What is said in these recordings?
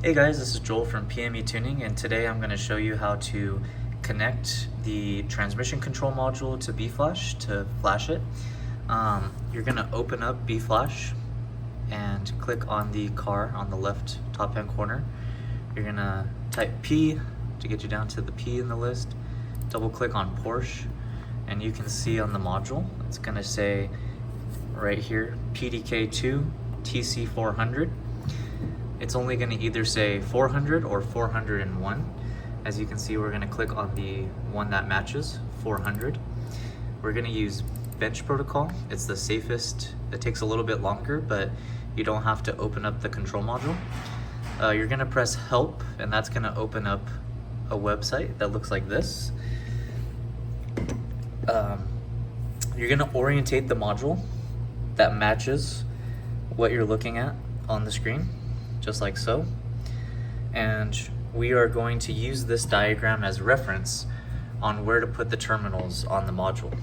Hey guys, this is Joel from PME Tuning, and today I'm going to show you how to connect the transmission control module to B-Flash to flash it. You're going to open up B-Flash and click on the car on the left top hand corner. You're going to type P to get you down to the P in the list. Double click on Porsche, and you can see on the module it's going to say right here PDK TCU 400. It's only going to either say 400 or 401. As you can see, we're going to click on the one that matches, 400. We're going to use bench protocol. It's the safest. It takes a little bit longer, but you don't have to open up the control module. You're going to press help, and that's going to open up a website that looks like this. You're going to orientate the module that matches what you're looking at on the screen, just like so. And we are going to use this diagram as reference on where to put the terminals on the module.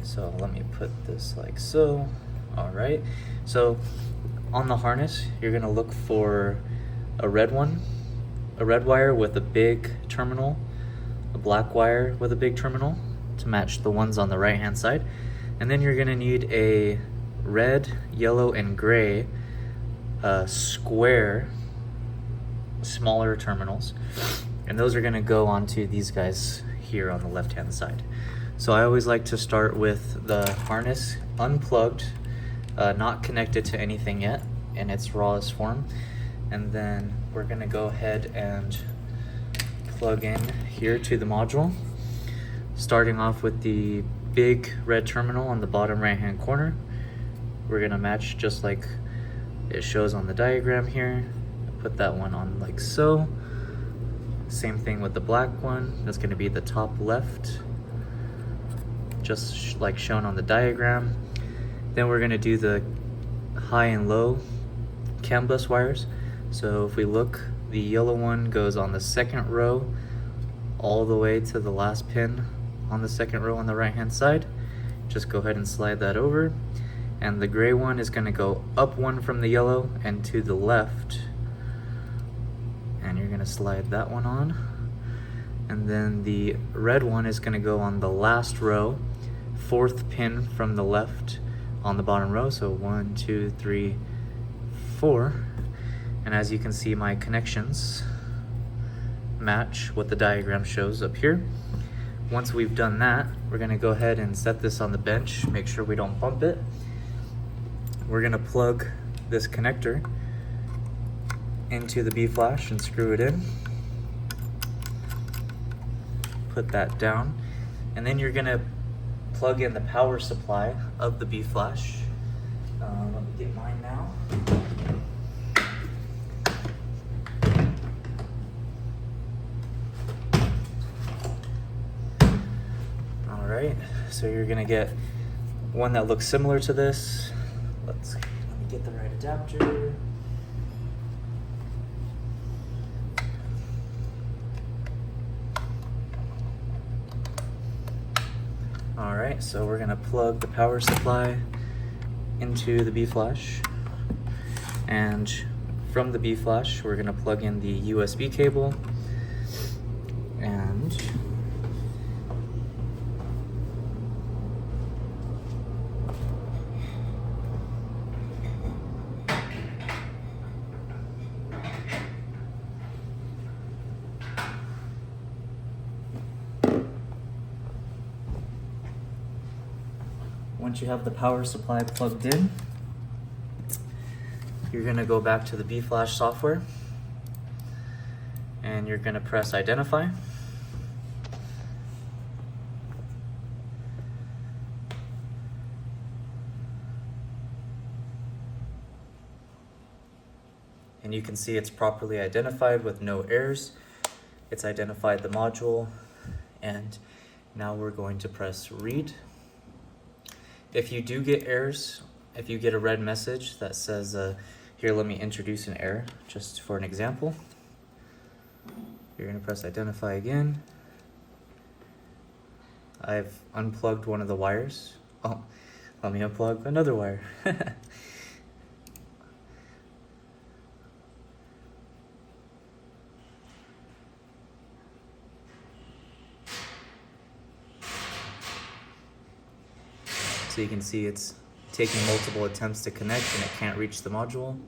So let me put this like so. All right, so on the harness, you're gonna look for a red one, a red wire with a big terminal, a black wire with a big terminal to match the ones on the right hand side. And then you're gonna need a red, yellow, and gray square smaller terminals, and those are going to go onto these guys here on the left hand side. So I always like to start with the harness unplugged, not connected to anything yet in its rawest form, and then we're going to go ahead and plug in here to the module, starting off with the big red terminal on the bottom right hand corner. We're going to match just like it shows on the diagram here. Put that one on like so. Same thing with the black one. That's going to be the top left, just like shown on the diagram. Then we're going to do the high and low CAN bus wires. So if we look, the yellow one goes on the second row all the way to the last pin on the second row on the right hand side. Just go ahead and slide that over. And the gray one is going to go up one from the yellow and to the left, and you're going to slide that one on. And then the red one is going to go on the last row, fourth pin from the left on the bottom row. So 1, 2, 3, 4. And as you can see, my connections match what the diagram shows up here. Once we've done that, we're going to go ahead and set this on the bench, make sure we don't bump it. We're going to plug this connector into the B-Flash and screw it in. Put that down. And then you're going to plug in the power supply of the B-Flash. Let me get mine now. All right, so you're going to get one that looks similar to this. Let me get the right adapter. All right, so we're gonna plug the power supply into the B-Flash, and from the B-Flash, we're gonna plug in the USB cable, and once you have the power supply plugged in, you're going to go back to the B-Flash software, and you're going to press identify. And you can see it's properly identified with no errors. It's identified the module, and now we're going to press read. If you do get errors, if you get a red message that says, here, let me introduce an error, just for an example. You're going to press identify again. I've unplugged one of the wires. Oh, let me unplug another wire. So you can see it's taking multiple attempts to connect and it can't reach the module.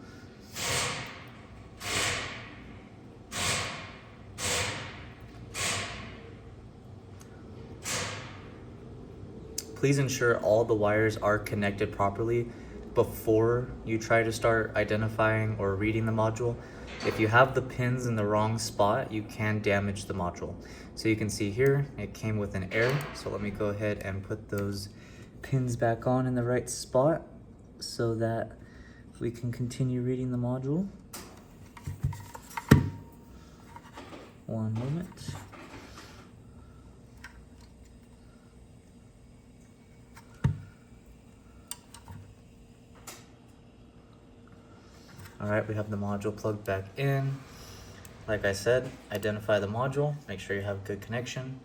Please ensure all the wires are connected properly before you try to start identifying or reading the module. If you have the pins in the wrong spot, you can damage the module. So you can see here, it came with an error. So let me go ahead and put those pins back on in the right spot so that we can continue reading the module. One moment. All right, we have the module plugged back in. Like I said, identify the module, make sure you have good connection.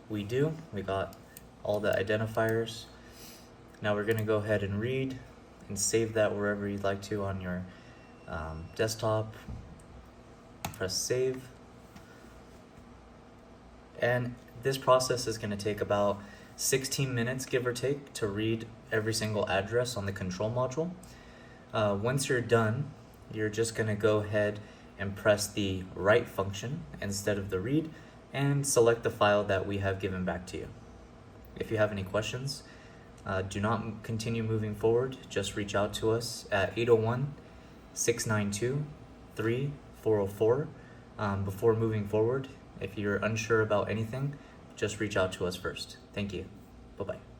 We do, we got all the identifiers. Now we're gonna go ahead and read and save that wherever you'd like to on your desktop. Press save. And this process is gonna take about 16 minutes, give or take, to read every single address on the control module. Once you're done, you're just gonna go ahead and press the write function instead of the read and select the file that we have given back to you. If you have any questions, do not continue moving forward. Just reach out to us at 801-692-3404 before moving forward. If you're unsure about anything, just reach out to us first. Thank you. Bye-bye.